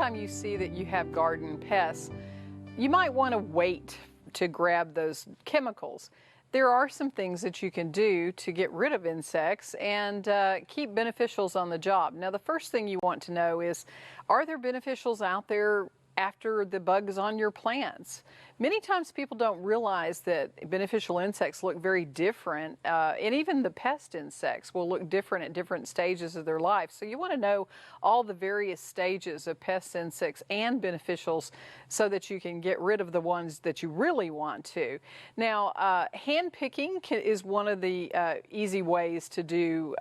time you see that you have garden pests, you might want to wait to grab those chemicals. There are some things that you can do to get rid of insects and keep beneficials on the job. Now, the first thing you want to know is, are there beneficials out there after the bugs on your plants? Many times people don't realize that beneficial insects look very different, and even the pest insects will look different at different stages of their life. So you want to know all the various stages of pest insects and beneficials so that you can get rid of the ones that you really want to. Now, hand picking is one of the easy ways to do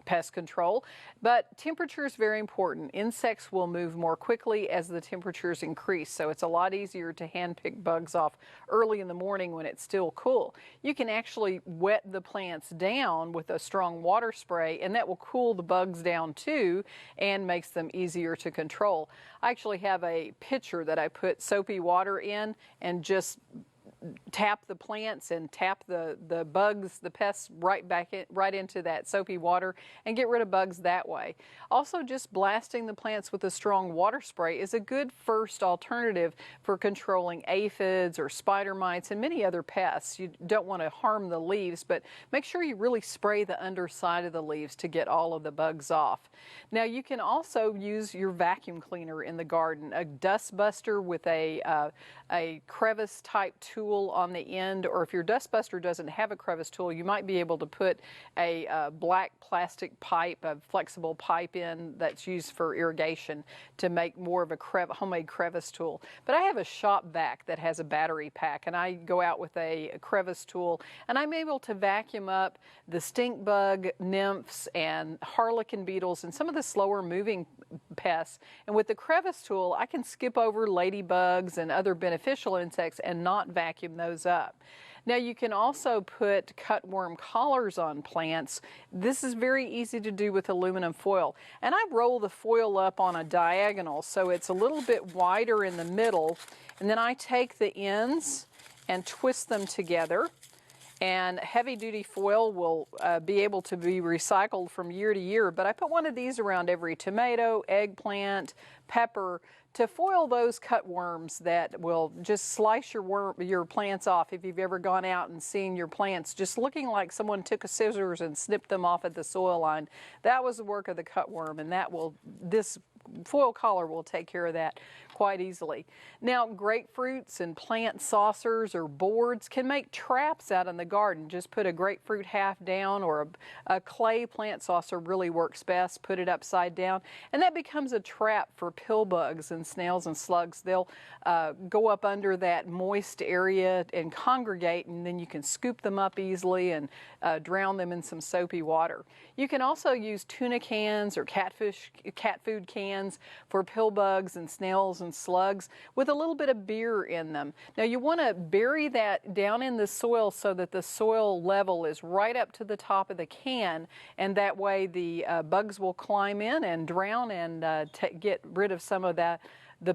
pest control, but temperature is very important. Insects will move more quickly as the temperatures increase, so it's a lot easier to hand pick bugs off early in the morning when it's still cool. You can actually wet the plants down with a strong water spray, and that will cool the bugs down too and makes them easier to control. I actually have a pitcher that I put soapy water in and just tap the plants and tap the bugs, the pests right into that soapy water and get rid of bugs that way. Also, just blasting the plants with a strong water spray is a good first alternative for controlling aphids or spider mites and many other pests. You don't want to harm the leaves, but make sure you really spray the underside of the leaves to get all of the bugs off. Now, you can also use your vacuum cleaner in the garden, a dust buster with a crevice type tool on the end, or if your dust buster doesn't have a crevice tool, you might be able to put a black plastic pipe, a flexible pipe in that's used for irrigation to make more of a homemade crevice tool. But I have a shop vac that has a battery pack, and I go out with a crevice tool, and I'm able to vacuum up the stink bug, nymphs, and harlequin beetles, and some of the slower moving pests. And with the crevice tool, I can skip over ladybugs and other beneficial insects and not vacuum those up. Now, you can also put cutworm collars on plants. This is very easy to do with aluminum foil. And I roll the foil up on a diagonal so it's a little bit wider in the middle. And then I take the ends and twist them together. And heavy-duty foil will be able to be recycled from year to year. But I put one of these around every tomato, eggplant, pepper to foil those cutworms that will just slice your plants off. If you've ever gone out and seen your plants just looking like someone took a scissors and snipped them off at the soil line, that was the work of the cutworm, and this foil collar will take care of that quite easily. Now, grapefruits and plant saucers or boards can make traps out in the garden. Just put a grapefruit half down, or a clay plant saucer really works best. Put it upside down, and that becomes a trap for pill bugs and snails and slugs. They'll go up under that moist area and congregate, and then you can scoop them up easily and drown them in some soapy water. You can also use tuna cans or cat food cans for pill bugs and snails and slugs with a little bit of beer in them. Now, you want to bury that down in the soil so that the soil level is right up to the top of the can, and that way the bugs will climb in and drown and get rid of some of the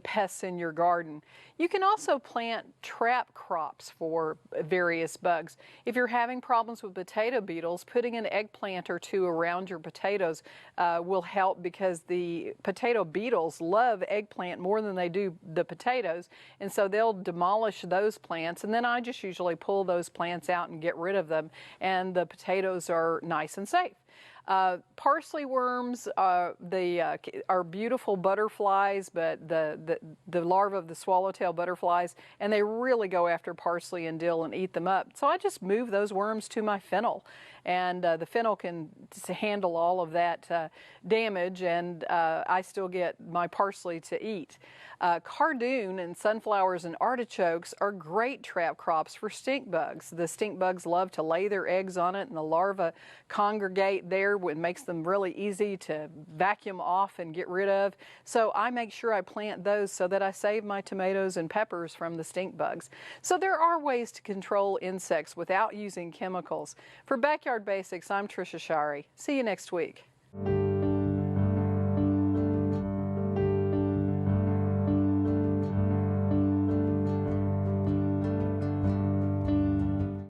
pests in your garden. You can also plant trap crops for various bugs. If you're having problems with potato beetles, putting an eggplant or two around your potatoes will help, because the potato beetles love eggplant more than they do the potatoes, and so they'll demolish those plants, and then I just usually pull those plants out and get rid of them, and the potatoes are nice and safe. Parsley worms are beautiful butterflies, but the larvae of the swallowtail butterflies, and they really go after parsley and dill and eat them up. So I just move those worms to my fennel, and the fennel can handle all of that damage, and I still get my parsley to eat. Cardoon and sunflowers and artichokes are great trap crops for stink bugs. The stink bugs love to lay their eggs on it, and the larvae congregate there. It makes them really easy to vacuum off and get rid of. So I make sure I plant those so that I save my tomatoes and peppers from the stink bugs. So there are ways to control insects without using chemicals. For Backyard Basics, I'm Trisha Shirey. See you next week.